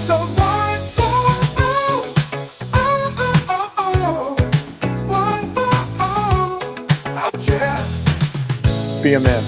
So one for all, one for all, yeah. Be a man.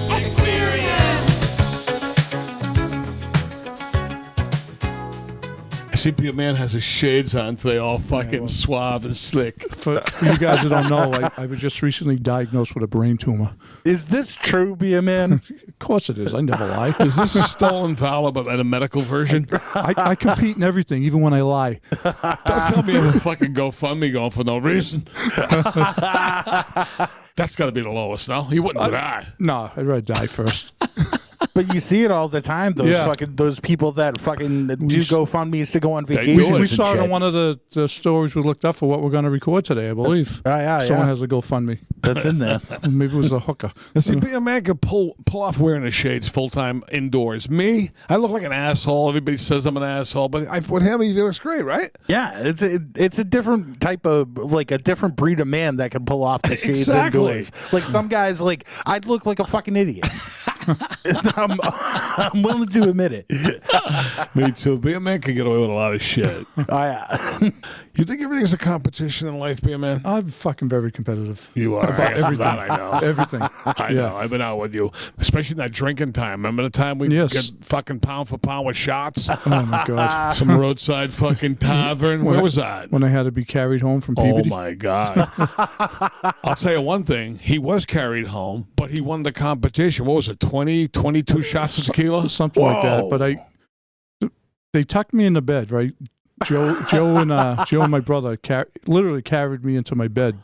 I see Be a Man has his shades on today, all fucking suave and slick. For you guys that don't know, I was just recently diagnosed with a brain tumor. Is this true, Be a Man? Of course it is. I never lie. Is this stolen valor but at a medical version? I compete in everything, even when I lie. Don't tell me I'm a fucking GoFundMe going for no reason. That's got to be the lowest, no? You wouldn't do that. No, I'd rather die first. But you see it all the time. Those people that fucking do GoFundMes to go on vacation. We saw it on one of the stories we looked up for what we're going to record today, I believe. Someone has a GoFundMe. That's in there. Maybe it was a hooker. See, Be a Man could pull off wearing the shades full time indoors. Me, I look like an asshole. Everybody says I'm an asshole, but with him, he looks great, right? Yeah, it's a different type of, like, a different breed of man that can pull off the shades indoors. Like some guys, like, I'd look like a fucking idiot. I'm willing to admit it. Me too. Be a Man can get away with a lot of shit. You think everything's a competition in life, Be a Man? I'm fucking very competitive. You are. About everything. That I know. Everything. I know. I've been out with you, especially in that drinking time. Remember the time we get fucking pound for pound with shots? Oh, my God. Some roadside fucking tavern. Where was that? When I had to be carried home from Peabody. Oh, my God. I'll tell you one thing. He was carried home, but he won the competition. What was it, 22 shots of tequila? Something like that. But they tucked me in the bed, right? Joe and my brother literally carried me into my bed.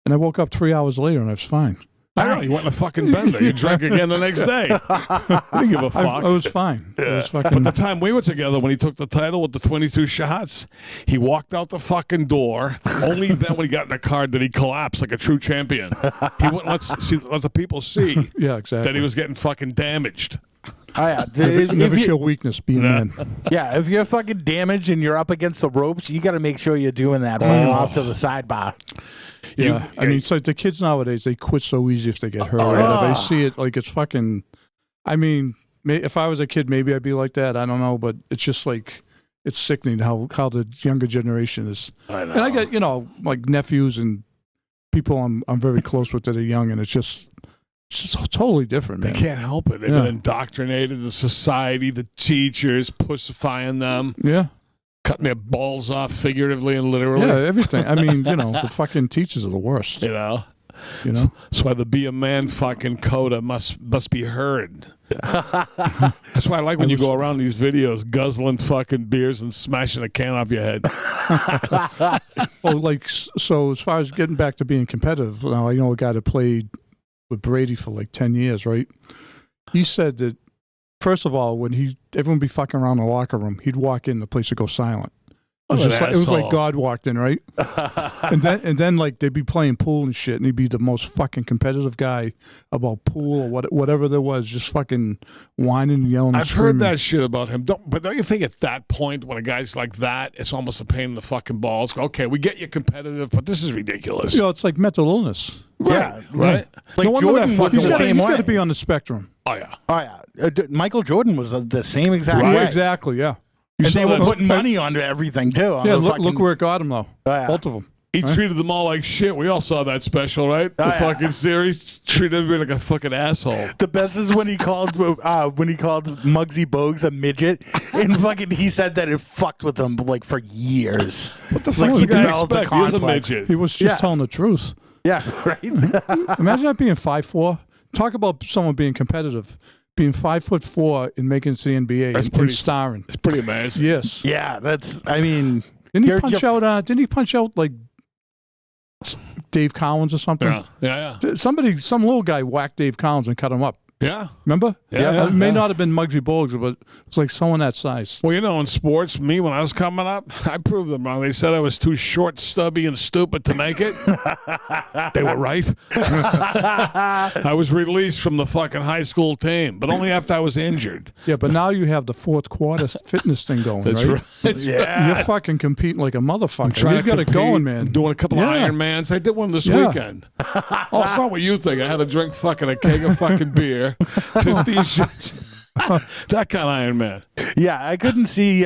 And I woke up 3 hours later and I was fine. I know. You went in a fucking bender. You drank again the next day. I didn't give a fuck. I was fine. Yeah. I was fucking... But the time we were together, when he took the title with the 22 shots, he walked out the fucking door. Only then when he got in the car did he collapse like a true champion. He wouldn't let the people see that he was getting fucking damaged. Never show weakness, be a man. Yeah, if you're fucking damaged and you're up against the ropes, you got to make sure you're doing that fucking off to the sidebar. Yeah, I mean, it's like the kids nowadays, they quit so easy if they get hurt. Right? They see it like it's fucking, I mean, if I was a kid, maybe I'd be like that. I don't know, but it's just like, it's sickening how the younger generation is. I know. And I get, like nephews and people I'm very close with that are young, and it's just totally different, man. They can't help it. They've been indoctrinated. The society, the teachers, pussifying them. Yeah. Cutting their balls off figuratively and literally. Yeah, everything. I mean, the fucking teachers are the worst. You know? That's why the Be a Man fucking coda must be heard. That's why I like when you go around these videos guzzling fucking beers and smashing a can off your head. So as far as getting back to being competitive, now I know a guy that played with Brady for like 10 years, right? He said that, first of all, when everyone be fucking around the locker room, he'd walk in, the place would go silent. It was like God walked in, right? and then like they'd be playing pool and shit, and he'd be the most fucking competitive guy about pool or whatever there was, just fucking whining and yelling. I've heard that shit about him. But don't you think at that point when a guy's like that, it's almost a pain in the fucking balls? Okay, we get you competitive, but this is ridiculous. It's like mental illness. Right. Like no Jordan was the same way. He's got to be on the spectrum. Oh yeah. Michael Jordan was the same exact way. Exactly. Yeah. And they were putting money onto everything, too. Yeah, look where it got him, though. Both of them. He treated them all like shit. We all saw that special, right? The fucking series. Treated everybody like a fucking asshole. The best is when he called Muggsy Bogues a midget, and fucking he said that it fucked with him like for years. What the fuck? He developed a complex. He was a midget. He was just telling the truth. Yeah, right. Imagine that being 5'4". Talk about someone being competitive. Being 5'4" and making it to the NBA and starring. It's pretty amazing. Yes. Yeah, that's. I mean, didn't he punch out like Dave Collins or something? Yeah. Some little guy whacked Dave Collins and cut him up. Yeah. Remember? Yeah. It may not have been Muggsy Bogues, but it's like someone that size. Well, in sports, me, when I was coming up, I proved them wrong. They said I was too short, stubby, and stupid to make it. They were right. I was released from the fucking high school team, but only after I was injured. Yeah, but now you have the fourth quarter fitness thing going, right? That's right. You're fucking competing like a motherfucker. You got it going, man. I'm doing a couple of Ironmans. I did one this weekend. Oh, it's not what you think. I had to drink fucking a keg of fucking beer, 15 shots. That kind of Iron Man. Yeah, I couldn't see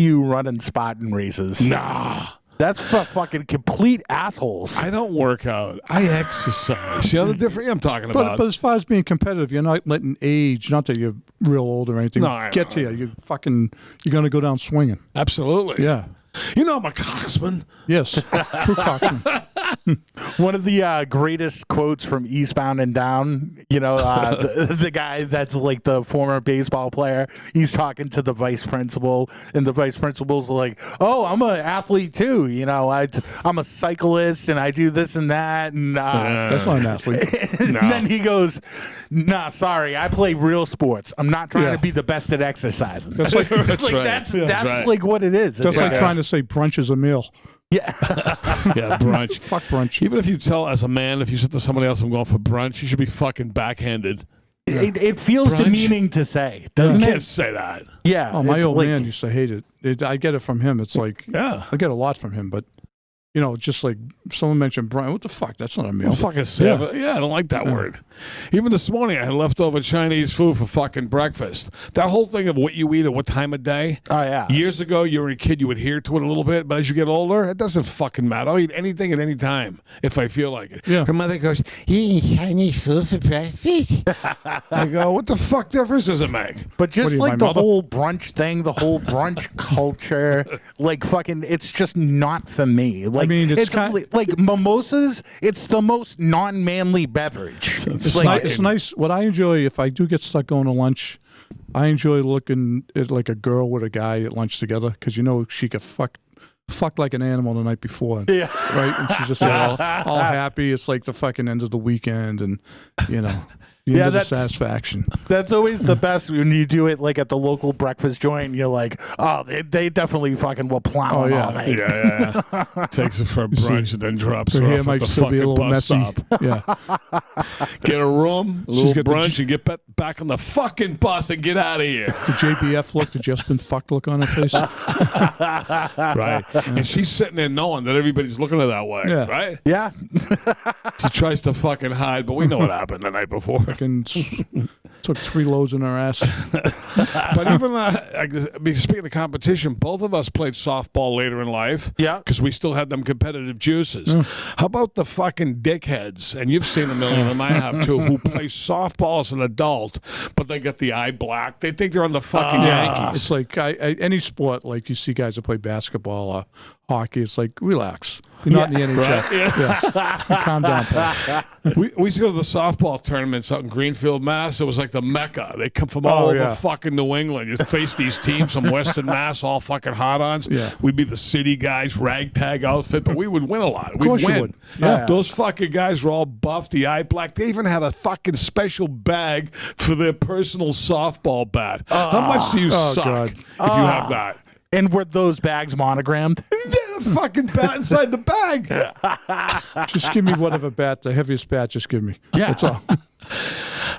you running spotting races. Nah. That's for fucking complete assholes. I don't work out. I exercise. You know the difference I'm talking about? But as far as being competitive, you're not letting age, not that you're real old or anything, No, get to you. You're going to go down swinging. Absolutely. Yeah. You know I'm a coxman. Yes. True coxman. One of the greatest quotes from Eastbound and Down, the guy that's like the former baseball player, he's talking to the vice principal, and the vice principal's like, "Oh, I'm an athlete too. I'm a cyclist, and I do this and that." And That's not an athlete. and then he goes, "Nah, sorry, I play real sports. I'm not trying to be the best at exercising." That's like, That's right. That's right. like what it is. that's like trying to say brunch is a meal. Yeah. Yeah, brunch. Fuck brunch. Even if you tell as a man, if you said to somebody else, I'm going for brunch, you should be fucking backhanded. It feels Brunch? demeaning to say, doesn't You it? can't say that. Yeah. Oh, my it's old like- man used to hate it. I get it from him. It's like, Yeah. I get a lot from him, but, just like someone mentioned brunch. What the fuck? That's not a meal. Don't fucking say it. Yeah, I don't like that word. Even this morning, I had leftover Chinese food for fucking breakfast. That whole thing of what you eat at what time of day. Oh, yeah. Years ago, you were a kid, you adhere to it a little bit, but as you get older, it doesn't fucking matter. I'll eat anything at any time if I feel like it. Yeah. Her mother goes, "You eat Chinese food for breakfast?" I go, "What the fuck difference does it make?" But just What are you, like my the mother? whole brunch thing, the whole brunch culture, like fucking, it's just not for me. Like, mean, it's like mimosas. It's the most non-manly beverage. It's, like, it's nice. What I enjoy, if I do get stuck going to lunch, I enjoy looking at like a girl with a guy at lunch together because she could fuck like an animal the night before. Yeah. Right? And she's just all happy. It's like the fucking end of the weekend and, the end of the that's- satisfaction. That's always the best when you do it like at the local breakfast joint. You're like, oh, they definitely fucking will plow Oh, them yeah. all night. Yeah. Takes it for a brunch and then drops Her her hair off at might the still be a fucking little bus messy. stop. Yeah. Get a room, a little got the brunch, and get back on the fucking bus and get out of here. The JBF look, the just been fucked look on her face. Right. And she's sitting there knowing that everybody's looking at her that way. Yeah. Right? Yeah. She tries to fucking hide, but we know what happened the night before. Fucking took 3 loads in her ass. But even speaking of competition, both of us played softball later in life. Yeah. Because we still had them competitive juices. How about the fucking dickheads? And you've seen a million of them, I have too, who play softball as an adult, but they get the eye black. They think they're on the fucking Yankees. It's like any sport, like you see guys that play basketball or hockey, it's like, relax. You're not in the NHL. Yeah. Calm down, pal. We used to go to the softball tournaments out in Greenfield, Mass. It was like the Mecca. They come from all over fucking New England. You face these teams from Western Mass, all fucking hot-ons. Yeah. We'd be the city guys, ragtag outfit, but we would win a lot. We'd course you win. would. Yeah. Those fucking guys were all buffed, the eye black. They even had a fucking special bag for their personal softball bat. How much do you suck God. if you have that? And were those bags monogrammed? The fucking bat inside the bag. Just give me whatever bat, the heaviest bat, just give me. Yeah. That's all.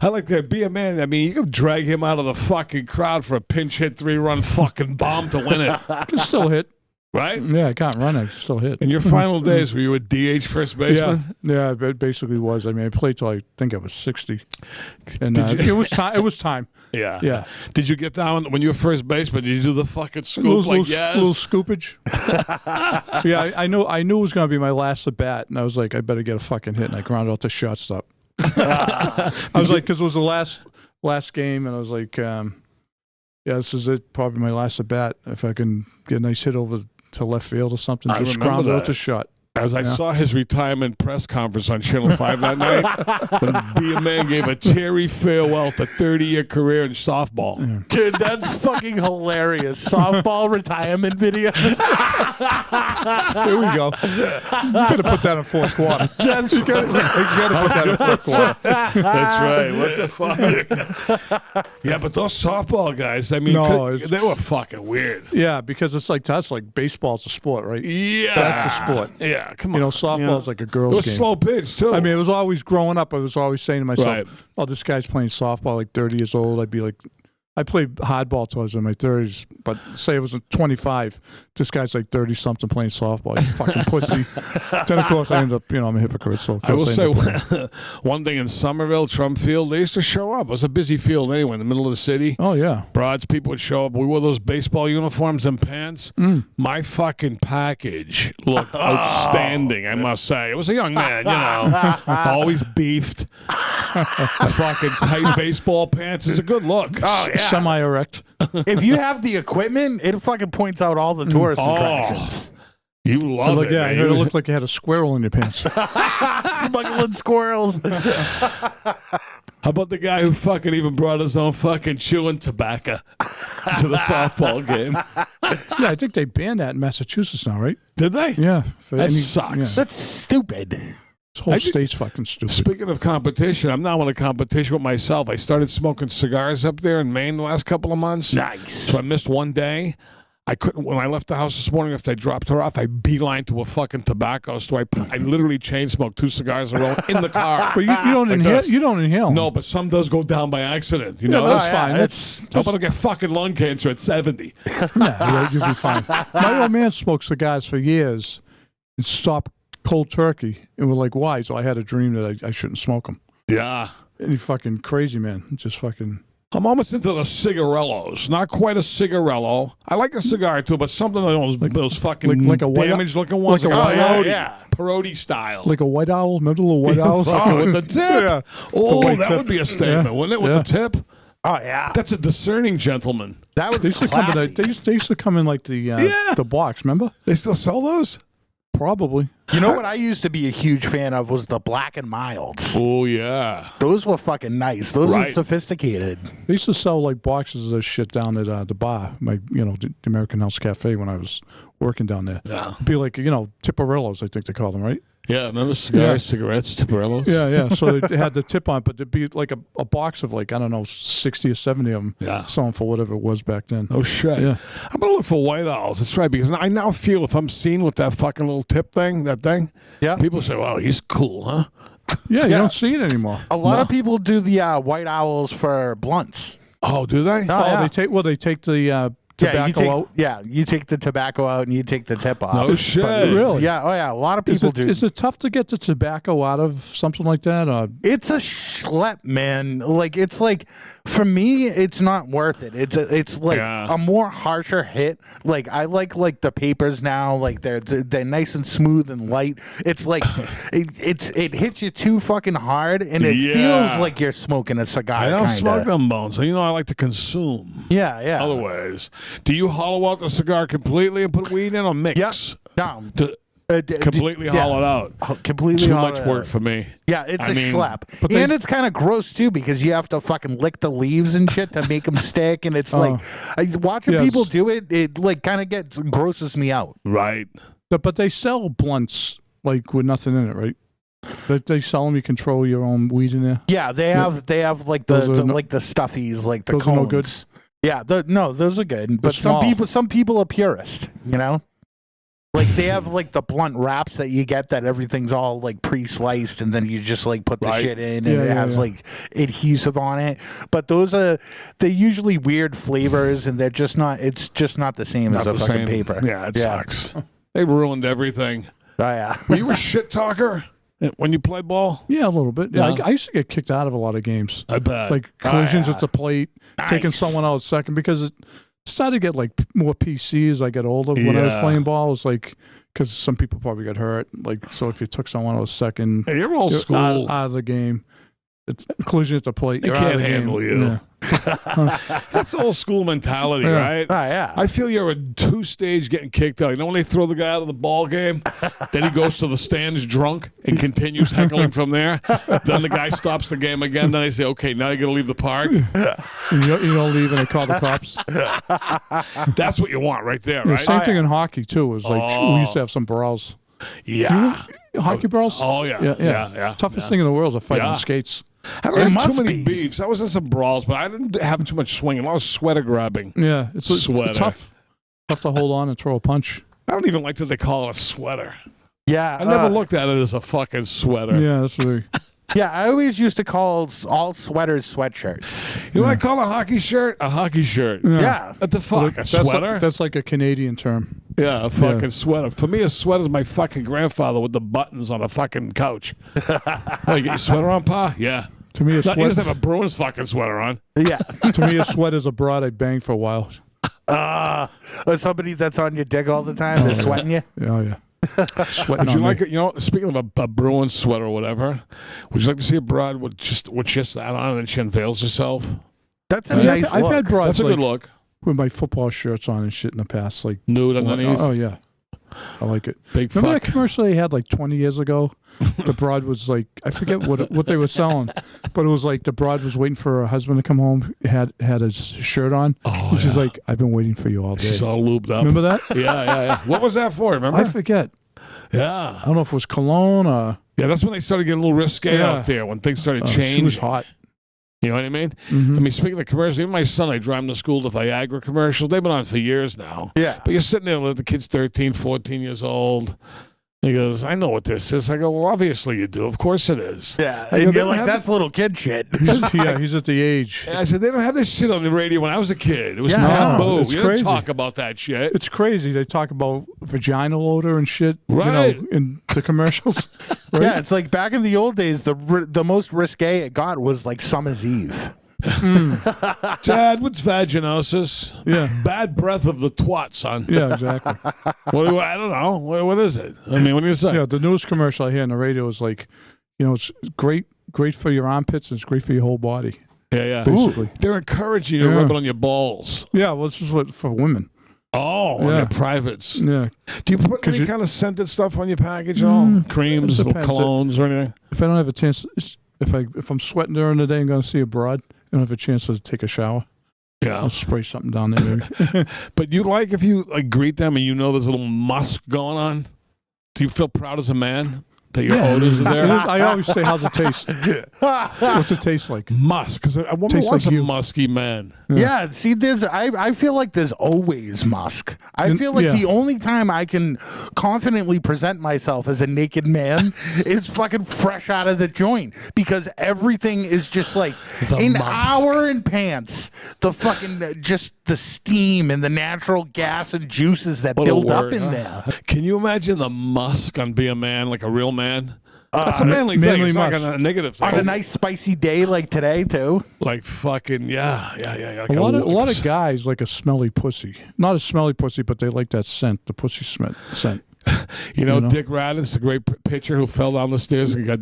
I like to be a man. I mean, you can drag him out of the fucking crowd for a pinch hit 3-run fucking bomb to win it, Can still hit. right? Yeah, I can't run. I can still hit. In your final days, were you a DH first baseman? Yeah, it basically was. I mean, I played till I think I was 60, and it was time. It was time. Yeah. Yeah. Did you get down when you were first baseman? Did you do the fucking scoop Little yes? scoopage. Yeah, I knew it was going to be my last at bat, and I was like, I better get a fucking hit, and I grounded out the shortstop. I was like, because it was the last game, and I was like, yeah, this is it, probably my last at bat. If I can get a nice hit over to left field or something, I just remember ground it out that. the shot. As I saw his retirement press conference on Channel 5 that night, when Be a Man gave a teary farewell to 30-year career in softball. Dude, that's fucking hilarious. Softball retirement video. There we go. You got to put that in fourth quarter. You got to put that in fourth quarter. That's right. What the fuck? Yeah, but those softball guys, I mean, No, it's- they were fucking weird. Yeah, because it's like that's like baseball's a sport, right? Yeah. That's a sport. Yeah, come on. Softball's like a It girl's was game. slow pitch, too. I mean, it was always growing up. I was always saying to myself, Right. "Oh, this guy's playing softball like 30 years old." I'd be like I played hardball till I was in my 30s, but say I was 25. This guy's like 30 something playing softball. He's a fucking pussy. Then of course I ended up, I'm a hypocrite. So of I will course say ended up one thing in Somerville, Trump Field, they used to show up. It was a busy field anyway, in the middle of the city. oh yeah. Broads, people would show up. We wore those baseball uniforms and pants. My fucking package looked outstanding, I must say. It was a young man, always beefed. Fucking tight baseball pants is a good look. Oh, yeah. Semi-erect. If you have the equipment, it fucking points out all the tourist attractions. You love it. Yeah, man. I heard it looked like you had a squirrel in your pants. Smuggling squirrels. How about the guy who fucking even brought his own fucking chewing tobacco to the softball game? Yeah, I think they banned that in Massachusetts now, right? Did they? Yeah. That sucks. Yeah. That's stupid. This whole state's fucking stupid. Speaking of competition, I'm now in a competition with myself. I started smoking cigars up there in Maine the last couple of months. Nice. So I missed one day. I couldn't, when I left the house this morning, after I dropped her off, I beeline to a fucking tobacco store. I literally chain smoked 2 cigars a roll in the car. But you don't Like inhale. this. You don't inhale. No, but some does go down by accident. You know, that's fine. How about I get fucking lung cancer at 70? Yeah, you'll be fine. My old man smoked cigars for years and stopped cold turkey. And we're like, why? So I had a dream that I shouldn't smoke them. Yeah. And he fucking crazy, man. Just fucking. I'm almost into the cigarellos. Not quite a cigarello. I like a cigar too, but something of those fucking like a white- damaged looking ones. like a white- peyote. Peyote style. Like a white owl. Remember the little white owls? Oh, with the tip. Yeah. Oh, white that tip. would be a statement, Yeah. wouldn't it? With Yeah. the tip. Oh, yeah. That's a discerning gentleman. That was They used to come in. classy. They used to come in like the box. Remember? They still sell those? Probably. You know what I used to be a huge fan of was the Black and Milds. Oh, yeah. Those were fucking nice. Those were Right. sophisticated. They used to sell like boxes of this shit down at the bar, the American House Cafe when I was working down there. Yeah. It'd be like Tiparillos, I think they call them, right? Yeah, remember cigars, cigarettes, Tiparillos? Yeah, yeah. So they had the tip on, but there'd be like a box of like, I don't know, 60 or 70 of them Yeah. selling for whatever it was back then. Oh, shit. Yeah. I'm going to look for white owls. That's right, because I now feel if I'm seen with that fucking little tip thing, Yeah. people say, wow, he's cool, huh? Yeah, you Yeah. don't see it anymore. A lot of people do the white owls for blunts. Oh, do they? Oh, yeah. They take the tobacco out. Yeah, you take the tobacco out and you take the tip off. No shit. Really? Yeah, oh yeah, a lot of people do. Is it tough to get the tobacco out of something like that? It's a schlep, man. Like it's like for me, it's not worth it. It's like Yeah. a more harsher hit. Like I like the papers now. Like they're nice and smooth and light. It's like it hits you too fucking hard, and it Yeah. feels like you're smoking a cigar. I don't kinda. smoke them bones. So, I like to consume. Yeah, yeah. Other ways. Do you hollow out the cigar completely and put weed in or mix? Yes. No. Completely hollow it out. Completely Too hollow much it work out. for me. Yeah, it's I a mean, schlep. but And it's kind of gross, too, because you have to fucking lick the leaves and shit to make them stick. And it's like, watching Yes. people do it, it like kind of grosses me out. Right. But they sell blunts like with nothing in it, right? They sell them. You control your own weed in there. Yeah, they have like Those are like the stuffies, like the those are cones. no good? Yeah, no, those are good. But small. some people are purist, Like they have like the blunt wraps that you get that everything's all like pre-sliced and then you just like put the Right. shit in and Yeah, it yeah, has yeah. like adhesive on it. But they're usually weird flavors and it's just not the same as Not a the fucking same paper. Yeah, it sucks. They ruined everything. Oh yeah. Were you a shit talker when you played ball? Yeah, a little bit. Yeah, Yeah. I used to get kicked out of a lot of games, I bet. like collisions yeah. at the plate, taking Nice. someone out second because it started to get like more PC as I get older. When I was Yeah. playing ball, it was like because some people probably got hurt. Like so, if you took someone out second, Hey, you're old you're school. out of the game. It's collision at the plate. They You're out can't of the handle game. you. Yeah. That's old school mentality, Yeah. right? Oh yeah. I feel you're a two-stage getting kicked out. You know when they throw the guy out of the ball game, then he goes to the stands drunk and continues heckling from there. Then the guy stops the game again. Then they say, "Okay, now you got to leave the park." And you don't leave, and they call the cops. That's what you want right there, Yeah, right? same thing in hockey too. It was like we used to have some brawls. Yeah. Hockey brawls. Oh yeah. Yeah. Toughest thing in the world is a fight Yeah. on skates. I don't It have must too many be. beefs. I was in some brawls, but I didn't have too much swinging. A lot of sweater grabbing. Yeah, it's Sweater. tough to hold on and throw a punch. I don't even like that they call it a sweater. Yeah. I never looked at it as a fucking sweater. Yeah, that's really. Yeah, I always used to call all sweaters sweatshirts. You know what I call a hockey shirt? A hockey shirt. Yeah. What the fuck? A That's sweater? Like, that's like a Canadian term. Yeah, a fucking sweater. For me, a sweater's my fucking grandfather with the buttons on a fucking couch. Oh, you get your sweater on, Pa? Yeah. To me, a He sweater. doesn't have a Bruins fucking sweater on. Yeah. To me, a sweater's a broad I banged for a while. Or somebody that's on your dick all the time, they're sweating you. Oh yeah. Sweating Would you on like me. it? You know, speaking of a Bruins sweater or whatever, would you like to see a broad with just that on and then she unveils herself? That's a Yeah, nice I've look. had broads That's a like, good look. with my football shirts on and shit in the past. Like, Nude underneath. oh yeah, I like it. Big Remember fuck. that commercial they had like 20 years ago? The broad was like, I forget what they were selling, but it was like the broad was waiting for her husband to come home, had his shirt on. Oh, and she's yeah. like, I've been waiting for you all day. She's all lubed up. Remember that? Yeah. What was that for? Remember? I forget. Yeah. I don't know if it was cologne or Yeah, that's when they started getting a little risque Yeah. out there, when things started she was changing. hot. You know what I mean? Mhm. I mean, speaking of commercials, even my son, I drive him to school, the Viagra commercial. They've been on for years now. Yeah. But you're sitting there, the kid's 13, 14 years old. He goes, I know what this is. I go, well, obviously you do. Of course it is. Yeah. I go, And they you're don't like, have that's little kid shit. He's at the age. And I said, they don't have this shit on the radio when I was a kid. It was Yeah. taboo. No, it's You didn't crazy. talk about that shit. It's crazy. They talk about vaginal odor and shit, Right. you know, in the commercials. Right? Yeah, it's like back in the old days, the most risque it got was like Summer's Eve. Dad, what's vaginosis? Yeah. Bad breath of the twat, son. Yeah, exactly. I don't know. What is it? I mean, what do you say? Yeah, the news commercial I hear on the radio is like, you know, it's great for your armpits and it's great for your whole body. Yeah. Basically. They're encouraging you to Yeah. rub it on your balls. Yeah, well, this is what for women. Oh, on Yeah. their privates. Yeah. Do you put any you- kind of scented stuff on your package at all? Creams, it little depends. colognes, or anything? If I don't have a chance, if I'm sweating during the day and going to see a broad, I don't have a chance to take a shower. Yeah. I'll spray something down there. Maybe. But you like if you like greet them and you know there's a little musk going on? Do you feel proud as a man that your odors are there? I always say, how's it taste? What's it taste like? Musk, because a woman Tastes wants like a you. musky man. Yeah, see, I feel like there's always musk. I feel like yeah. the only time I can confidently present myself as a naked man is fucking fresh out of the joint, because everything is just like The an musk. hour in pants. The fucking just the steam and the natural gas and juices that What a build up word, in huh? there. Can you imagine the musk on being a man, like a real man? That's a manly thing. manly It's not musk. a negative thing. On a nice spicy day like today too. Like fucking, yeah. Like A lot of guys like a smelly pussy. Not a smelly pussy, but they like that scent, the pussy scent. You know, you know? Dick Radis, the great pitcher who fell down the stairs and got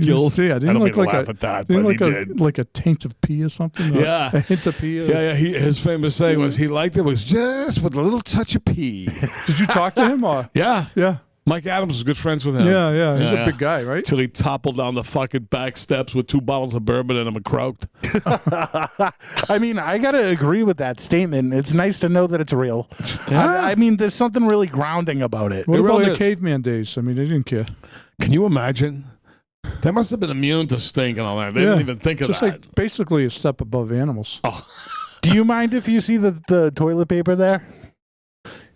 killed. See, I I didn't don't look mean to like laugh a, at that, didn't but like he a did. like a taint of pee or something. Yeah. a hint of pee. Yeah. His famous saying was he liked it was just with a little touch of pee. Did you talk to him? Or? Yeah. Yeah, Mike Adams was good friends with him. yeah. He's Yeah. a big guy, right? Till he toppled down the fucking back steps with 2 bottles of bourbon in him and croaked. I mean, I gotta agree with that statement. It's nice to know that it's real. I mean, there's something really grounding about it. What It about really the is. caveman days? I mean, they didn't care. Can you imagine? They must have been immune to stink and all that. They Yeah. didn't even think of Just that. like basically a step above animals. Do you mind if you see the toilet paper there?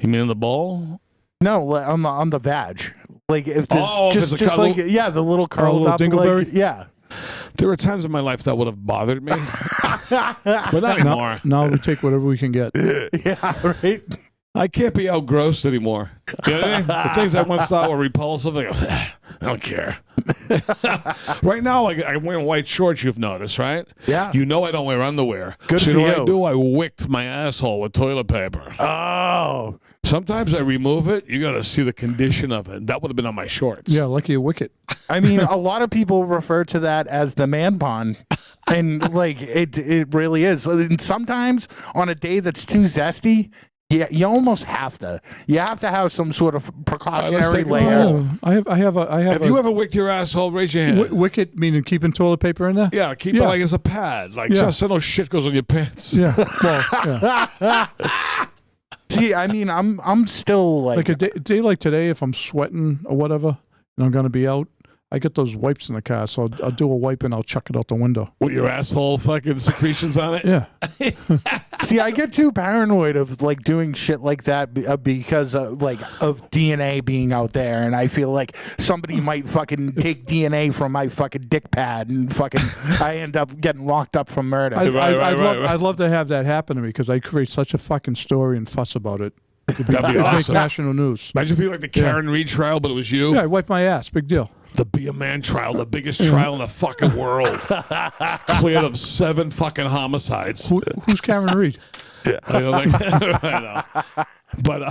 You mean in the bowl? No, on the vag. Like if there's Oh, if just, it's a just cuddle- like the little curled little up dingleberry? like yeah. There were times in my life that would have bothered me, but not anymore. Now we take whatever we can get. Yeah, right. I can't be outgrossed anymore. You know what I mean? The things I once thought were repulsive, I go, I don't care. Right now, like, I'm wearing white shorts, you've noticed, right? Yeah. You know I don't wear underwear. Good so for what you. I do? I wicked my asshole with toilet paper. Oh. Sometimes I remove it. You got to see the condition of it. That would have been on my shorts. Yeah, lucky a wicket. I mean, a lot of people refer to that as the man pond. And like it really is. And sometimes on a day that's too zesty, yeah, you almost have to. You have to have some sort of precautionary take a layer. roll. I have Have you ever wicked your asshole? Raise your hand. wicket meaning keeping toilet paper in there? Yeah, keep it Yeah. like as a pad. Like, Yeah. so no shit goes on your pants. Yeah. Well, yeah. See, I mean, I'm still Like a day like today, if I'm sweating or whatever, and I'm gonna be out, I get those wipes in the car, so I'll do a wipe and I'll chuck it out the window. With your asshole fucking secretions on it? Yeah. See, I get too paranoid of like doing shit like that because like of DNA being out there, and I feel like somebody might fucking take DNA from my fucking dick pad, and fucking I end up getting locked up for murder. I'd love to have that happen to me because I create such a fucking story and fuss about it. That'd be It'd make awesome. national news. Imagine if you like the Karen Reed trial, but it was you. Yeah, I wipe my ass. Big deal. The Be a Man trial, the biggest trial in the fucking world. Cleared of 7 fucking homicides. Who's Karen Reed? I don't think, I know. But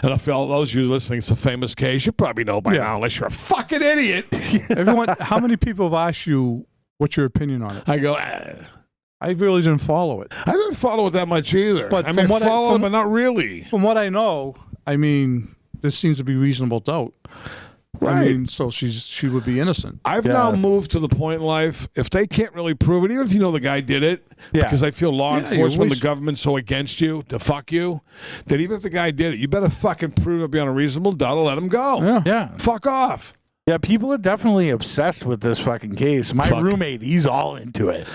and I feel those of you listening, it's a famous case. You probably know by now, unless you're a fucking idiot. Everyone, how many people have asked you what's your opinion on it? I go, I really didn't follow it. I didn't follow it that much either. But I from mean, what I- follow from- it, but not really. From what I know, I mean, there seems to be reasonable doubt. I Right. mean, so she would be innocent. I've now moved to the point in life, if they can't really prove it, even if you know the guy did it, because I feel law Yeah, you enforcement, always- the government's so against you to fuck you, that even if the guy did it, you better fucking prove it beyond a reasonable doubt or let him go. Yeah. Yeah. Fuck off. Yeah, people are definitely obsessed with this fucking case. My roommate, he's all into it.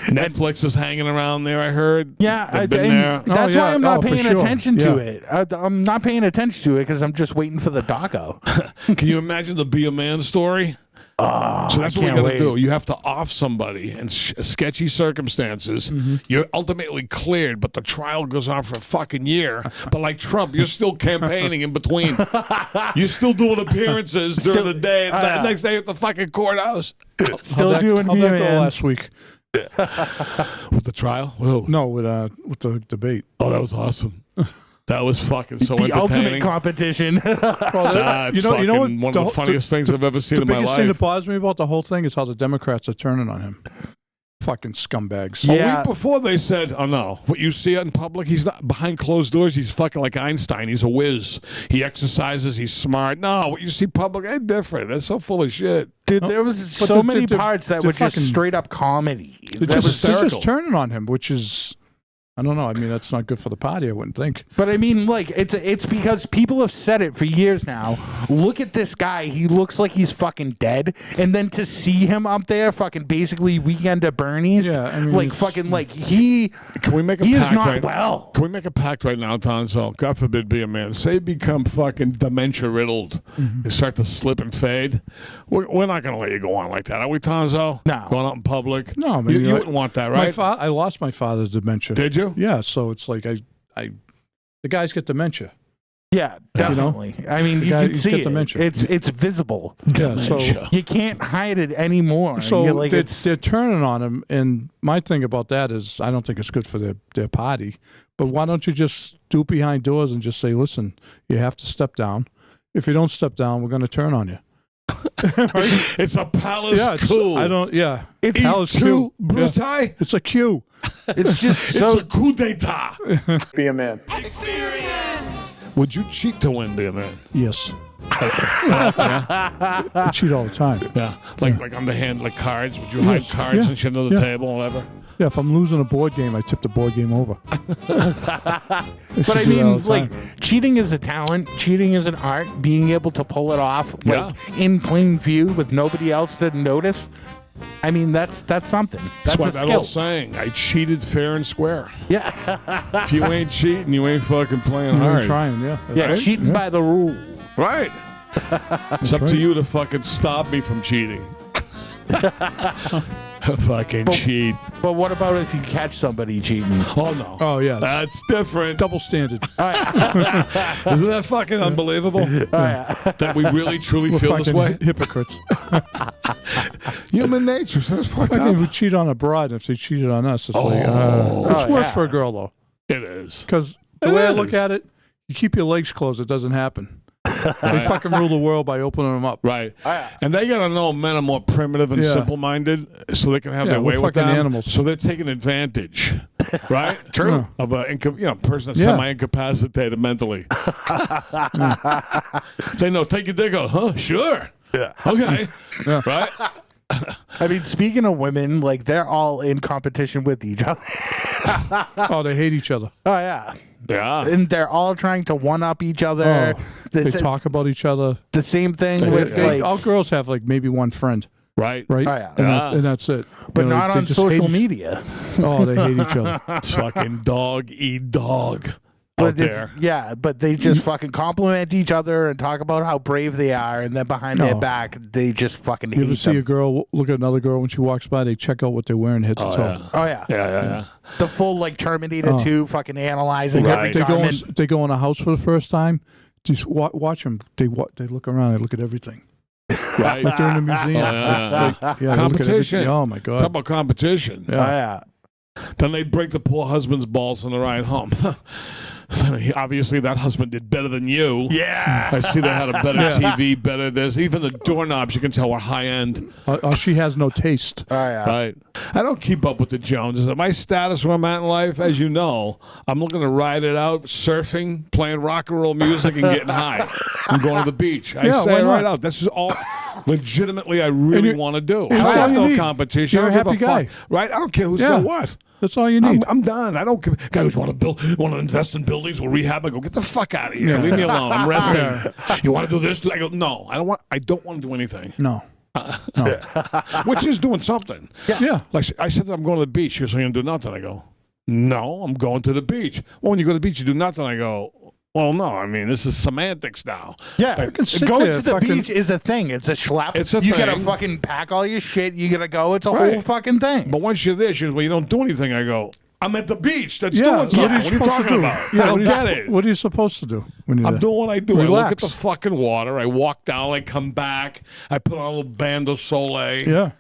Netflix is hanging around there, I heard. Yeah, They've been and there. that's Oh, why yeah. I'm not Oh, for paying sure. attention to Yeah. it. I'm not paying attention to it because I'm just waiting for the doco. Can you imagine the Be a Man story? So that's what we can't got to wait. do. You have to off somebody in sketchy circumstances. You're ultimately cleared, but the trial goes on for a fucking year. But like Trump, you're still campaigning in between. You're still doing appearances during the day. The next day at the fucking courthouse. Still How'd doing that go VMAs. last week? With the trial? Whoa. No, with the debate. Oh, that was awesome. That was fucking so The ultimate entertaining. competition. That's you know what? one of the funniest things I've ever seen The in my biggest thing life. that bothers me about the whole thing is how the Democrats are turning on him. Fucking scumbags. Yeah. A week before they said, oh no, what you see in public, he's not behind closed doors. He's fucking like Einstein. He's a whiz. He exercises. He's smart. No, what you see public ain't different. That's so full of shit. Dude, there was But so the- many the- parts that the were just fucking- straight up comedy. They're That was just, they're hysterical. just turning on him, which is, I don't know. I mean, that's not good for the party, I wouldn't think. But I mean, like, it's because people have said it for years now. Look at this guy; he looks like he's fucking dead. And then to see him up there, fucking basically Weekend at Bernie's, Yeah, I mean, like it's- fucking like he Can we make a he is pact not right well. Can we make a pact right now, Tonzo? God forbid, be a man. Say you become fucking dementia riddled. You start to slip and fade. We're not going to let you go on like that, are we, Tonzo? No. Going out in public? No, I mean, you you know, wouldn't want that, My right? I lost my father to dementia. Did you? Yeah, so it's like the guys get dementia. Yeah, definitely. I mean, you guy- can he's see got it. dementia. It's visible. Yeah, so Dementia. You can't hide it anymore. so You're like, they're turning on him, and my thing about that is I don't think it's good for their party. But why don't you just do it behind doors and just say, listen, you have to step down. If you don't step down, we're going to turn on you. It's a palace Yeah, coup. I don't. Yeah, It's Palace Two coup. Yeah. brutai. It's a cue. it's just It's so a coup d'etat. Be a man. Would you cheat to win, be a man? Yes. I cheat all the time. Yeah. Like on the hand, like cards. Would you hide Yes. cards Yeah. and shit under the Yeah. table or whatever? Yeah, if I'm losing a board game, I tip the board game over. But I mean, like, cheating is a talent. Cheating is an art. Being able to pull it off, like, in plain view with nobody else to notice. I mean, that's something. That's That's a what that skill. old saying. I cheated fair and square. Yeah, If you ain't cheating, you ain't fucking playing I'm hard. trying. Yeah. yeah, Right? cheating by the rules. Right. It's up to right. you to fucking stop me from cheating. Fucking cheat. But what about if you catch somebody cheating? Oh, no. Oh yeah. That's different. double standard. Isn't that fucking unbelievable? That we really, truly We're feel this fucking way? hypocrites. Human nature. So it's fucked Fucking up. we cheat on a bride, and if they cheated on us, it's like Oh. it's Oh, worse yeah. for a girl though, It is. because the It way I look is. at it, you keep your legs closed, it doesn't happen. They fucking rule the world by opening them up. Right. And they got to know men are more primitive and Yeah. simple-minded so they can have Yeah, their way we're with fucking them. animals. So they're taking advantage. Right? True. Of a person that's Yeah. semi-incapacitated mentally. They know, take your dick out. Huh? Sure. Yeah. Okay. Yeah. Right? I mean, speaking of women, like, they're all in competition with each other. Oh, they hate each other. Oh yeah, Yeah. And they're all trying to one up each other. Oh, they It's talk about each other. the same thing with Like, like, all girls have like maybe one friend, Right. right? Oh, yeah. And that's it. but You know, not they on just hate social each- media. Oh, they hate each other. It's fucking dog eat dog out But there. but they just fucking compliment each other and talk about how brave they are, and then behind their No. back, they just fucking You ever hate see a them. girl look at another girl when she walks by? They check out what they're wearing, head to toe. Yeah. Oh yeah. Yeah. The full like Terminator Oh. 2 fucking analyzing Right. every They go, in, garment. they go in a house for the first time. Just watch them. They look around. They look at everything. Right. Like they're in a museum. Yeah. Yeah, they look at Competition. everything. Oh my Talk god. about competition. Oh yeah. Then they break the poor husband's balls on the ride home. Obviously, that husband did better than you. Yeah. I see they had a better TV, better this. Even the doorknobs, you can tell were high end. She has no taste. Oh yeah. Right. I don't keep up with the Joneses. My status where I'm at in life, as you know, I'm looking to ride it out, surfing, playing rock and roll music, and getting high. I'm going to the beach. I Yeah, say why it right not? out. This is all legitimately I really you're- want to do. and I that's have all you no need. competition. You're I a don't give happy fuck. guy. Right? I don't care who's Yeah. got what. That's all you need. I'm done. I don't care. Guys want to invest in buildings or rehab. I go, get the fuck out of here. Yeah. Leave me alone. I'm resting. You want to do this? I go, no. I don't want to do anything. No. Which is doing something. Yeah. Like I said, I'm going to the beach. She goes, so you're going to do nothing? I go, no, I'm going to the beach. Well, when you go to the beach, you do nothing. I go, well, no. I mean, this is semantics now. Yeah, sit going there, to the fucking- beach is a thing. It's a schlep. It's a you gotta thing. fucking pack all your shit. You gotta go. It's a whole Right. fucking thing. But once you're there, she goes, well, you don't do anything. I go, I'm at the beach. That's Yeah. doing something. What are you supposed to talking do? about? Yeah, I don't what get are it. you, what are you supposed to do when you're I'm there? doing what I do. I look at Relax. the fucking water. I walk down. I come back. I put on a little band of Soleil. Yeah.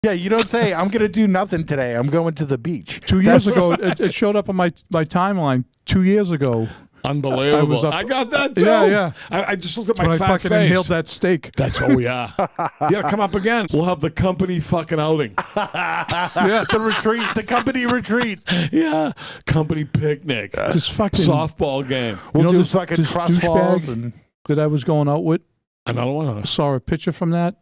Yeah, you don't say I'm gonna do nothing today. I'm going to the beach. 2 years ago, it showed up on my timeline. 2 years ago, Unbelievable. I was up- I got that too. Yeah. I just looked at when my I fat fucking face. inhaled that steak. That's yeah. You gotta come up again. We'll have the company fucking outing. Yeah, the retreat, the company retreat. Yeah, company picnic, This fucking softball game. We'll do this- fucking this trust falls douchebag and that I was going out with, Another one. saw a picture from that,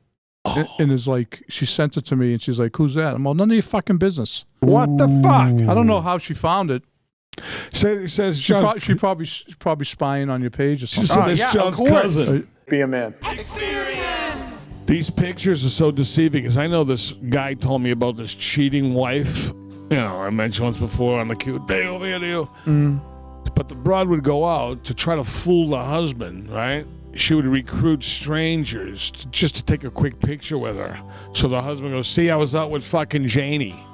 and is like, she sent it to me, and she's like, "Who's that?" I'm all, none of your fucking business. What the fuck? I don't know how she found it. Says She, John's. she probably spying on your page or She something. said Oh, that's yeah, of John's course. cousin. Be a man. These pictures are so deceiving because I know this guy told me about this cheating wife. You know, I mentioned once before on the cute day over here to you. But the broad would go out to try to fool the husband, right? She would recruit strangers just to take a quick picture with her. So the husband goes, see, I was out with fucking Janie.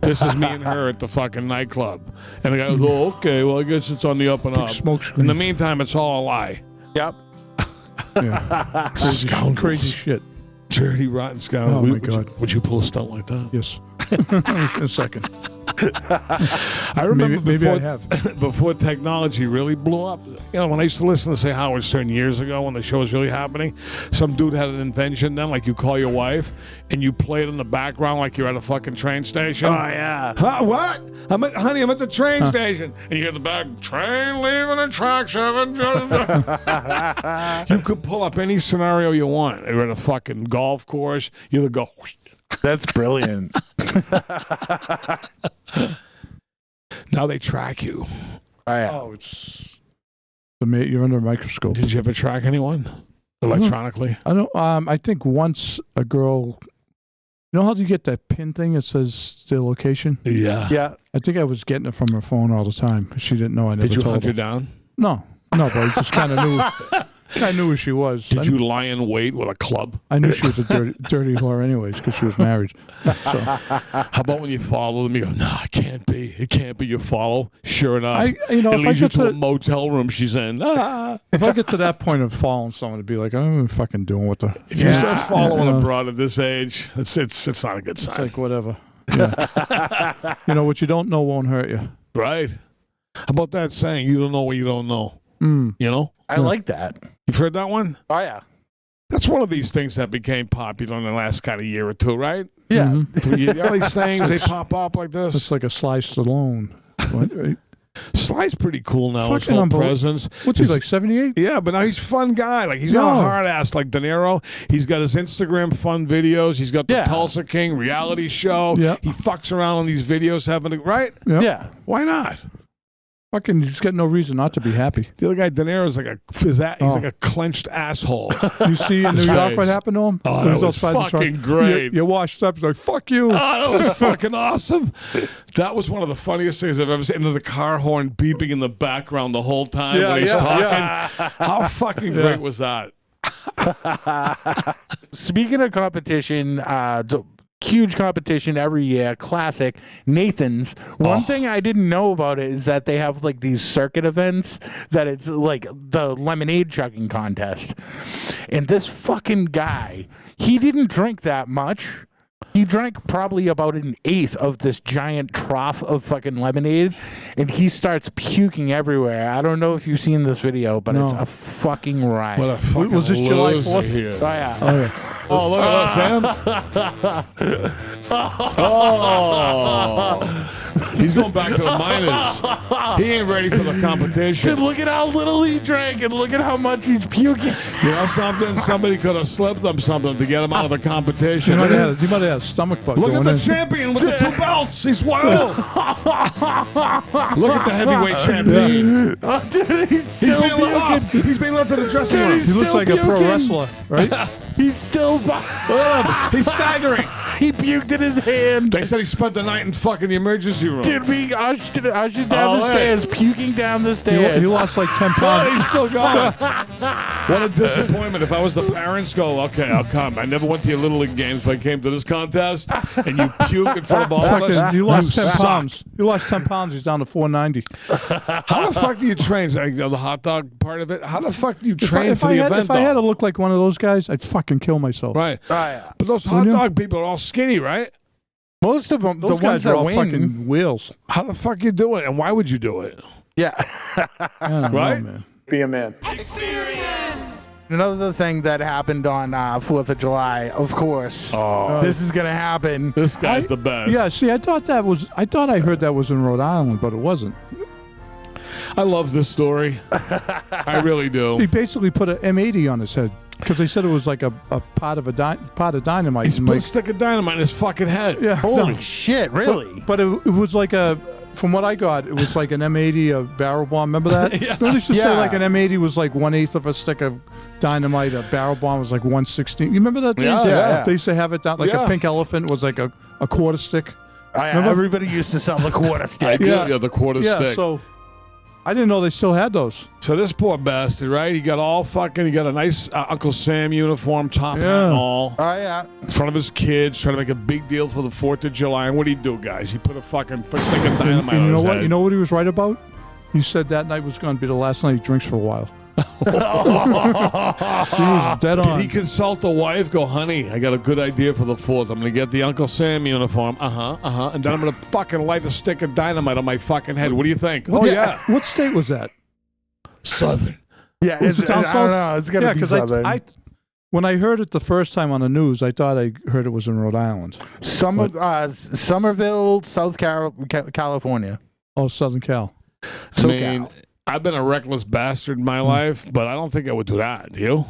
This is me and her at the fucking nightclub. And the guy goes, oh, okay, well, I guess it's on the up and up. smoke screen. In the meantime, it's all a lie. yep. Yeah. Scoundrels. Crazy shit. Dirty, rotten scoundrel. Oh, my Would you- God. Would you pull a stunt like that? Yes. In a second. I remember Maybe before, I have. before technology really blew up. You know, when I used to listen to Say Howard Stern years ago when the show was really happening, some dude had an invention then, like you call your wife and you play it in the background like you're at a fucking train station. Oh yeah. Huh, what? Honey, I'm at the train station. And you hear in the back, train leaving at track 7. You could pull up any scenario you want. You're at a fucking golf course. You either go, That's brilliant. now they track you. Oh yeah. Oh, it's you're under a microscope. Did you ever track anyone electronically? I don't. I think once a girl. You know how you get that pin thing that says their location? Yeah. Yeah. I think I was getting it from her phone all the time. She didn't know. I never Did you told hunt her her. down? No, but I just kind of knew. I knew who she was. Did you lie in wait with a club? I knew she was a dirty whore, anyways, because she was married. So How about when you follow them? You go, no, it can't be. It can't be. You follow. Sure enough, it it if I leads you get to a to motel room she's in. Ah. if I get to that point of following someone, to be like, I'm fucking doing what the. If you start following Yeah. a broad at this age, it's not a good sign, It's like whatever. Yeah. What you don't know won't hurt you. right? How about that saying? You don't know what you don't know. Mm. You know? I like that. You've heard that one? Oh yeah. That's one of these things that became popular in the last kind of year or two, right? Yeah. Mhm. You know these sayings, they pop up like It's this. like a Sly Stallone. What, right? Sly's pretty cool now. His Fucking whole unbelievable. presence. What's he like? 78? Yeah, but now he's a fun guy. Like, he's not a No. hard ass like De Niro. He's got his Instagram fun videos. He's got the Yeah. Tulsa King reality show. Yeah. He fucks around on these videos having a, right? Yep. Yeah. Why not? Fucking, he's got no reason not to be happy. The other guy, De Niro's he's like a clenched asshole. You see in New His York face. what happened to him? Oh, He that was outside the truck. fucking great. You washed up. He's like, fuck you. Oh, that was fucking awesome. That was one of the funniest things I've ever seen. Into the car horn beeping in the background the whole time Yeah, when he's yeah, talking. yeah. How fucking great was that? Speaking of competition, huge competition every year, classic Nathan's. One thing I didn't know about it is that they have like these circuit events that it's like the lemonade chugging contest. And this fucking guy, he didn't drink that much. He drank probably about an eighth of this giant trough of fucking lemonade, and he starts puking everywhere. I don't know if you've seen this video, but it's a fucking riot. What a fucking Was this July loser 4th? here. Oh, yeah. Oh, yeah. Oh, look at that, Sam. Oh. He's going back to the minors. He ain't ready for the competition. Dude, look at how little he drank, and look at how much he's puking. You know something? Somebody could have slipped him something to get him out of the competition. He might have had a stomach bug. Look at going the in. champion with the 2 belts. He's wild. Look at the heavyweight champion. Oh, dude, he's He's still being let off. puking. He's being led to the dressing Dude, room. He looks still like a pro puking. wrestler, right? He's still. He's staggering. He puked in his hand. They said he spent the night in fucking the emergency room. Dude, we ushered down Oh, the hey. stairs, puking down the stairs. He lost like 10 Oh, pounds. he's still going. What a disappointment. If I was the parents, go, okay, I'll come. I never went to your Little League games, but I came to this contest, and you puke in front of all of us. Fucking, he lost 10 suck. pounds. He lost 10 pounds. He's down to 490. How the fuck do you train? Like, the hot dog part of it? How the fuck do you train If for I the had, event, if I had though? to look like one of those guys, I'd fucking kill myself. Right. Oh, yeah. But those hot dog people are all skinny, right? Most of them, Those the ones guys are that all win. fucking wheels. How the fuck you do it, and why would you do it? Yeah. I don't Right? know, man. Be a man. Another thing that happened on 4th of July, of course. Oh, This is going to happen. this guy's the best. Yeah, see, I thought I heard that was in Rhode Island, but it wasn't. I love this story. I really He do. basically put an M80 on his head because they said it was like a pot of dynamite. He's and put a like, stick of dynamite in his fucking head. yeah, Holy no. shit, really? But it was like from what I got, it was like an M80, a barrel bomb. Remember that? Yeah. They used to say Yeah. like an M80 was like 1/8 of a stick of dynamite. A barrel bomb was like 1/16. You remember that? Yeah, yeah. They used to have it down like Yeah. a pink elephant was like a quarter stick. Yeah, everybody used to sell the quarter sticks. Yeah, the quarter Yeah, stick. so I didn't know they still had those. So this poor bastard, right? He got a nice Uncle Sam uniform, top hat and all, Oh, yeah. in front of his kids, trying to make a big deal for the 4th of July. And what did he do, guys? He put a fucking stick of dynamite And on you know his what? head. You know what he was right about? He said that night was going to be the last night he drinks for a while. He was dead on. Did he consult the wife? Go, honey, I got a good idea for the 4th. I'm going to get the Uncle Sam uniform. And then I'm going to fucking light a stick of dynamite on my fucking head. What do you think? What state was that? Southern. Yeah, Was it down I don't south? know. It's going to be Southern. When I heard it the first time on the news, I thought I heard it was in Rhode Island. Somerville, South California. Oh, Southern Cal. I mean, I've been a reckless bastard in my life, but I don't think I would do that. Do you?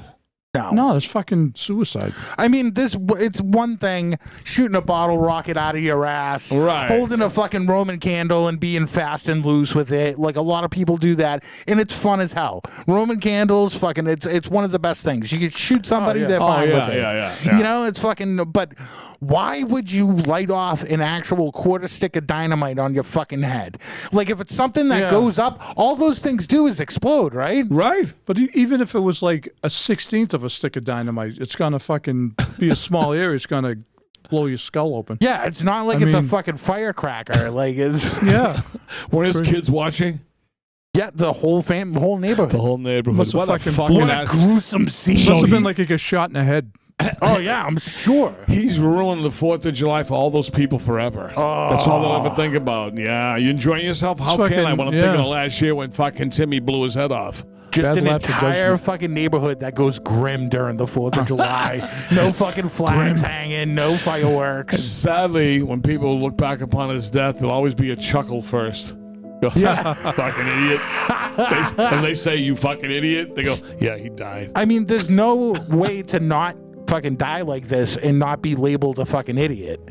No, that's fucking suicide. I mean, it's one thing shooting a bottle rocket out of your ass, Right. holding a fucking Roman candle and being fast and loose with it. Like a lot of people do that, and it's fun as hell. Roman candles, fucking, it's one of the best things. You can shoot somebody, they're fine with it. Yeah. You know, it's fucking. But why would you light off an actual quarter stick of dynamite on your fucking head? Like if it's something that goes up, all those things do is explode, right? Right. But even if it was like a 16th of a stick of dynamite, it's going to fucking be a small area. It's going to blow your skull open. Yeah, it's not like I it's a mean- fucking firecracker. Like it's Yeah. Were his kids watching? yeah, the whole whole neighborhood. The whole neighborhood. Must have What a fucking fucking What a ass- gruesome scene. Must have been like he got shot in the head. Oh yeah, I'm sure. He's ruined the 4th of July for all those people forever. That's all they'll ever think about. Yeah, you enjoying yourself? How It's can I? fucking- When I'm yeah. thinking of last year when fucking Timmy blew his head off. Just Bad an lapse of entire judgment. fucking neighborhood that goes grim during the 4th of July. No fucking flags hanging, no And fireworks. sadly, when people look back upon his death, there'll always be a chuckle first. Go, Yeah. fucking idiot. And they say, you fucking idiot. They go, yeah, he died. I mean, there's no way to not fucking die like this and not be labeled a fucking idiot.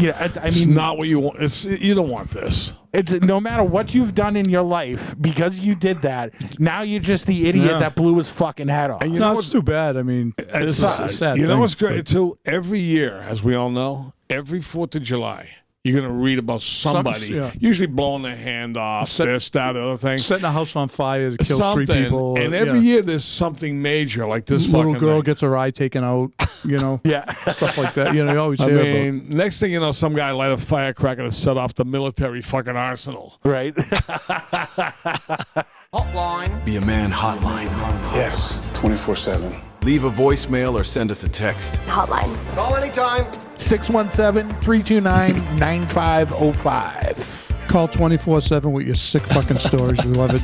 Yeah, I It's mean, not what you want. You don't want this. it's no matter what you've done in your life, because you did that. Now you're just the idiot Yeah. that blew his fucking head off. And you No, know it's too bad. I mean, It's it's a sad you know thing, what's great but- too? Every year, as we all know, every 4th of July, you're going to read about somebody, yeah. usually blowing their hand off, this, that, the other thing. Setting a house on fire to kill Something. 3 people. And every year there's something major like this little fucking girl thing. gets her eye taken out, you know, Yeah. stuff like that. You know, you always I hear mean, next thing you know, some guy light a firecracker to set off the military fucking arsenal. Right. Hotline. Be a Man hotline. Yes, 24/7. Leave a voicemail or send us a text. Hotline. Call anytime. 617-329-9505. about. Call 24/7 with your sick fucking stories. We love it.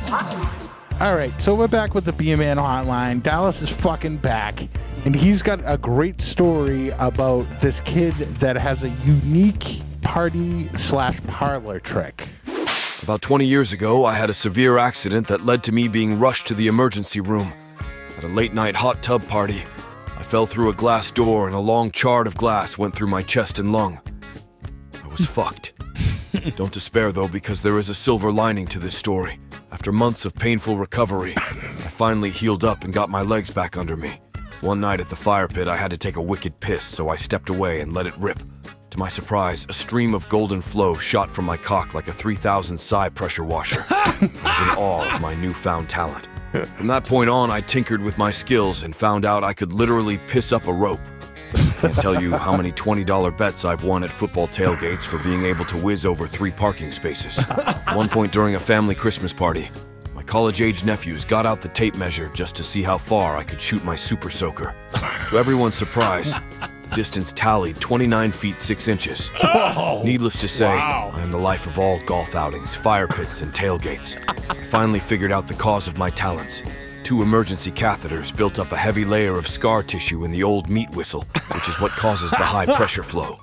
All right, so we're back with the Be a Man hotline. Dallas is fucking back, and he's got a great story about this kid that has a unique party/parlor trick. About 20 years ago, I had a severe accident that led to me being rushed to the emergency room. At a late-night hot tub party, I fell through a glass door and a long chart of glass went through my chest and lung. I was fucked. Don't despair, though, because there is a silver lining to this story. After months of painful recovery, I finally healed up and got my legs back under me. One night at the fire pit, I had to take a wicked piss, so I stepped away and let it rip. To my surprise, a stream of golden flow shot from my cock like a 3,000 psi pressure washer. I was in awe of my newfound talent. From that point on, I tinkered with my skills and found out I could literally piss up a rope. I can't tell you how many $20 bets I've won at football tailgates for being able to whiz over 3 parking spaces. At one point during a family Christmas party, my college-age nephews got out the tape measure just to see how far I could shoot my super soaker. To everyone's surprise, the distance tallied 29 feet 6 inches. Needless to say, Wow. I am the life of all golf outings, fire pits, and tailgates. I finally figured out the cause of my talents. 2 emergency catheters built up a heavy layer of scar tissue in the old meat whistle, which is what causes the high pressure flow.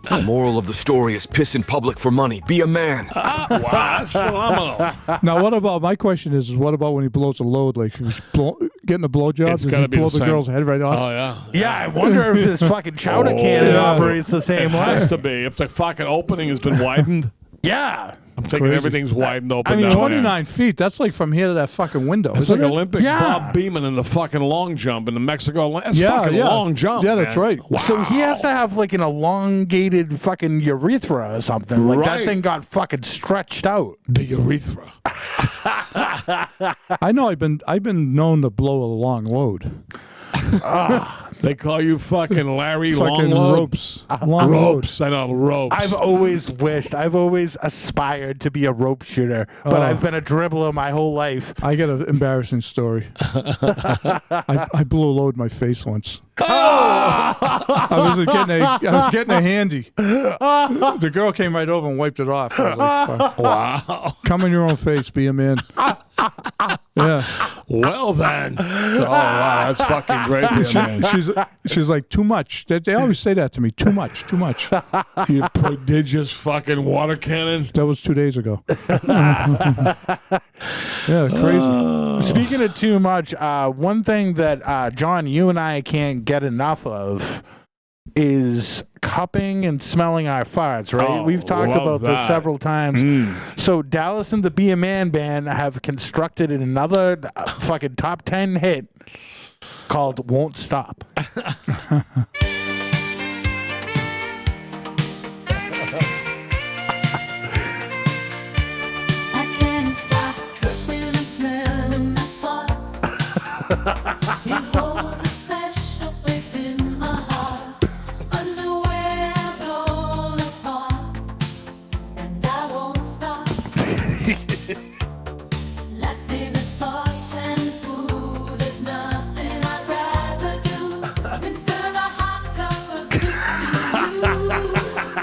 The moral of the story is piss in public for money. Be a man. Wow, that's phenomenal. Now, what about, my question is what about when he blows a load? Like, if he's getting a blowjob, It's does gotta he be blow the the same. girl's head right off? Oh, yeah. Yeah, I wonder if this fucking chowder cannon yeah. operates the same way. Has to be. If the fucking opening has been widened, Yeah. I'm thinking Crazy. everything's widened open I mean, down there. 29 feet, that's like from here to that fucking window. It's isn't like it? Olympic Yeah. Bob Beamon in the fucking long jump in the Mexico. That's Yeah, fucking yeah. long jump. Yeah, that's man. right. Wow. So he has to have like an elongated fucking urethra or something. Like that Right. thing got fucking stretched out. The urethra. I know I've been known to blow a long load. They call you fucking Larry Fucking Long ropes. Long load. Ropes. I know, ropes. I've always aspired to be a rope shooter, but Oh. I've been a dribbler my whole life. I got an embarrassing story. I blew a load in my face once. I was getting a handy. The girl came right over and wiped it off. I was like, fuck. Wow. Come in your own face, be a man. Yeah. Well then. Oh wow, that's fucking great, man. She's like, too much. They always say that to me. Too much. You prodigious fucking water cannon. That was 2 days ago. Yeah, crazy. Speaking of too much, one thing that John, you and I can't get enough of is cupping and smelling our farts, right? Oh, We've talked love about this that. several times. So Dallas and the Be a Man band have constructed another fucking top 10 hit called Won't Stop. I can't stop feeling smell in my thoughts. It holds a special place in my heart. Underwear blown apart, and I won't stop. Laughing at thoughts and food. There's nothing I'd rather do than serve a hot cup of soup to you.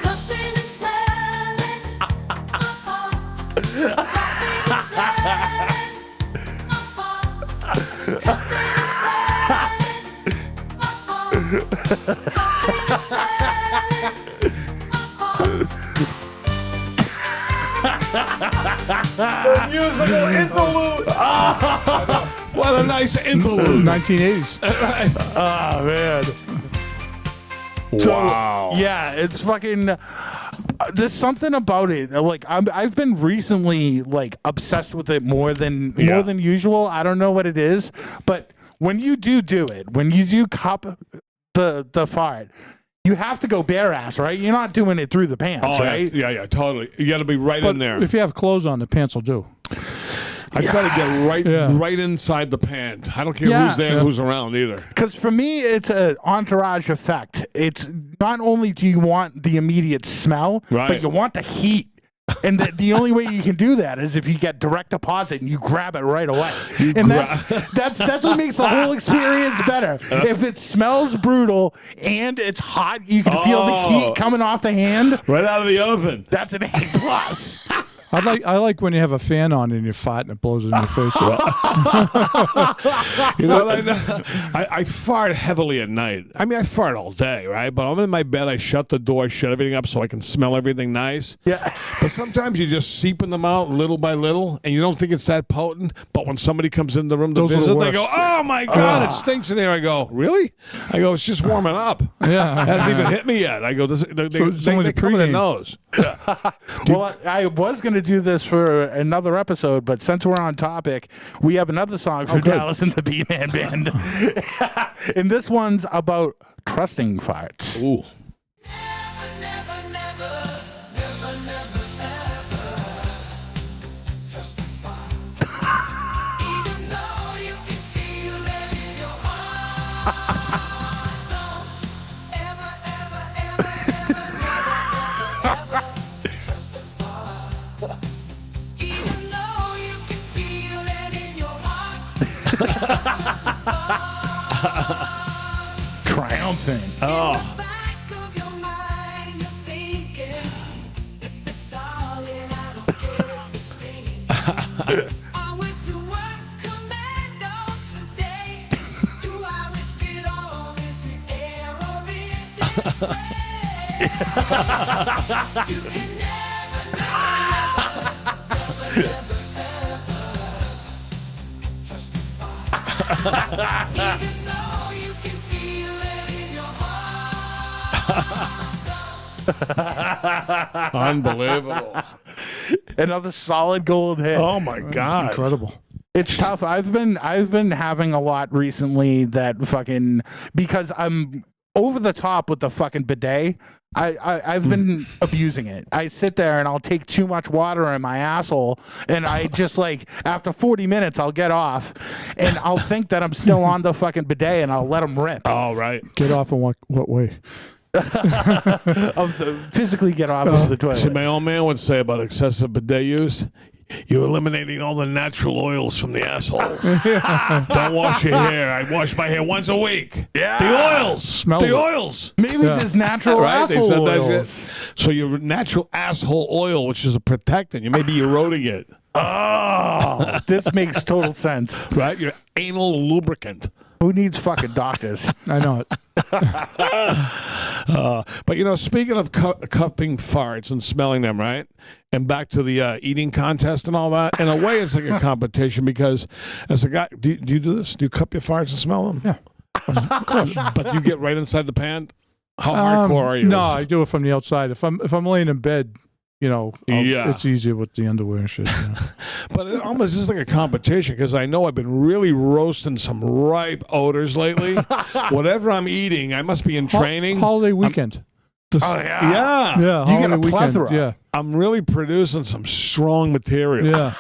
Cupping and smelling my thoughts. Musical interlude. What a nice interlude. 1980s. Oh, man. Wow. Yeah, it's fucking There's something about it. Like I've been recently like obsessed with it more than usual. I don't know what it is, but when you do it, when you do cup the fart, you have to go bare ass, right? You're not doing it through the pants, right? Yeah, totally. You got to be right in there. If you have clothes on, the pants will do. I try to get right inside the pant. I don't care who's there, who's around either. Because for me, it's an entourage effect. It's not only do you want the immediate smell, but you want the heat. And the only way you can do that is if you get direct deposit and you grab it right away. That's what makes the whole experience better. If it smells brutal and it's hot, you can feel the heat coming off the hand. Right out of the oven. That's an A+. I like when you have a fan on and you fart and it blows in your face. You know, I fart heavily at night. I mean, I fart all day, right? But I'm in my bed, I shut the door, shut everything up so I can smell everything nice. Yeah. But sometimes you're just seeping them out little by little, and you don't think it's that potent. But when somebody comes in the room to Those are the visit, they worst. go, "Oh my God, it stinks in there." I go, "Really?" I go, "It's just warming up. Yeah. It hasn't even hit me yet." I go, "They only the cover their pregame. nose." Well, I was going to do this for another episode, but since we're on topic, we have another song for Dallas and the B-Man Band. And this one's about trusting farts. Ooh. Triumphant. Oh. Unbelievable. Another solid gold hit. Oh my God. Incredible. It's tough. I've been having a lot recently that fucking, because I'm over the top with the fucking bidet. I've been abusing it. I sit there and I'll take too much water in my asshole, and I just like after 40 minutes I'll get off, and I'll think that I'm still on the fucking bidet, and I'll let them rip. Oh, right. Get off in what way? Physically get off of the toilet. See, my old man would say about excessive bidet use, you're eliminating all the natural oils from the asshole. Don't wash your hair. I wash my hair once a week. Yeah. The oils. Smells the it. oils. Maybe there's natural Right? They asshole said that oils. shit. So your natural asshole oil, which is a protectant, you may be eroding it. Oh, this makes total sense. Right? Your anal lubricant. Who needs fucking doctors? I know it. But, you know, speaking of cupping farts and smelling them, right? And back to the eating contest and all that. In a way, it's like a competition because as a guy, do you do this? Do you cup your farts and smell them? Yeah. Of course. But you get right inside the pan? How hardcore are you? No, I do it from the outside. If I'm laying in bed, you know, it's easier with the underwear and shit. You know? But it almost is like a competition because I know I've been really roasting some ripe odors lately. Whatever I'm eating, I must be in training. Holiday weekend. Oh, yeah. Yeah, You get a holiday plethora. weekend. Yeah, I'm really producing some strong material. yeah.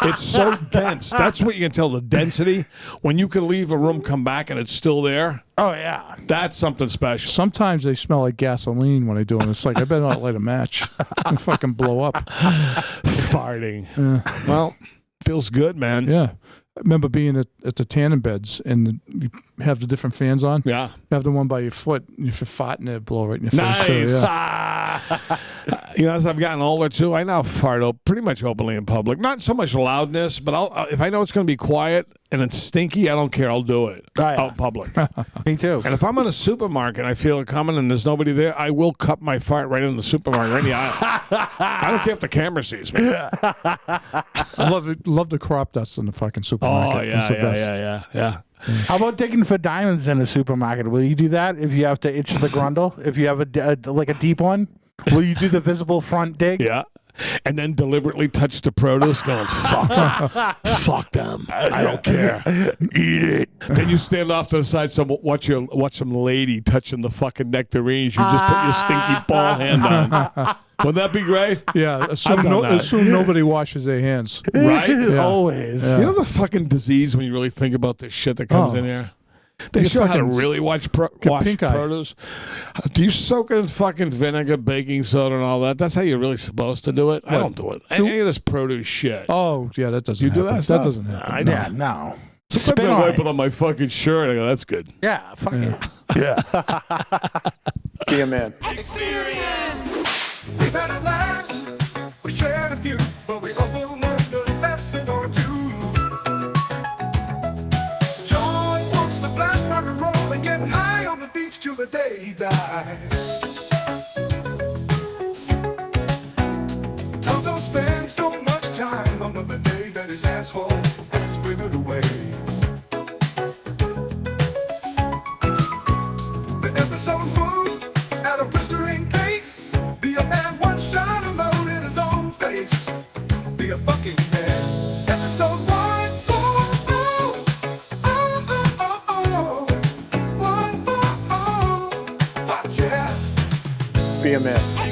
It's so dense. That's what you can tell the density. When you can leave a room, come back, and it's still there. Oh, yeah. That's something special. Sometimes they smell like gasoline when I do them. It's like I better not light a match and fucking blow up. Farting. Well, feels good, man. Yeah. I remember being at the tanning beds and you have the different fans on. Yeah. You have the one by your foot. And if you're farting, it blow right in your Nice. face. So, yeah. You know, as I've gotten older too, I now fart pretty much openly in public. Not so much loudness, but if I know it's going to be quiet and it's stinky, I don't care. I'll do it out in public. Me too. And if I'm in a supermarket and I feel it coming and there's nobody there, I will cup my fart right in the supermarket, right in the aisle. I don't care if the camera sees me. I love the crop dust in the fucking supermarket. Oh, It's the best. yeah. How about digging for diamonds in a supermarket? Will you do that if you have to itch the grundle? If you have like a deep one? Will you do the visible front dig? Yeah. And then deliberately touch the produce, going, fuck, fuck them. I don't care. Eat it. Then you stand off to the side, watch some lady touching the fucking nectarines. You just put your stinky ball hand on. Wouldn't that be great? Yeah, I've done that. assume nobody washes their hands. Right? Yeah. Always. Yeah. You know the fucking disease when you really think about the shit that comes in here? They You show how to fucking really wash pink eye. produce. Do you soak it in fucking vinegar, baking soda, and all that? That's how you're really supposed to do it. I don't do it. Any of this produce shit. Oh, yeah, that doesn't You do happen. that stuff? doesn't happen. I know. Yeah, no. Sometimes Spin I on wipe it. it on my fucking shirt. I go, that's good. Yeah, fuck it. Yeah. Be a man. We've had a blast, we shared a few, but we also learned a lesson or two. John wants to blast rock and roll and get high on the beach till the day he dies. Tonzo spends so much time on the day that his asshole has withered away. The episode moved at a blistering pace. Be a man, one shot alone in his own face. Be a fucking man. Episode 1. Oh, oh, oh, oh, oh, oh. 1, oh, oh. Fuck yeah. Be a man.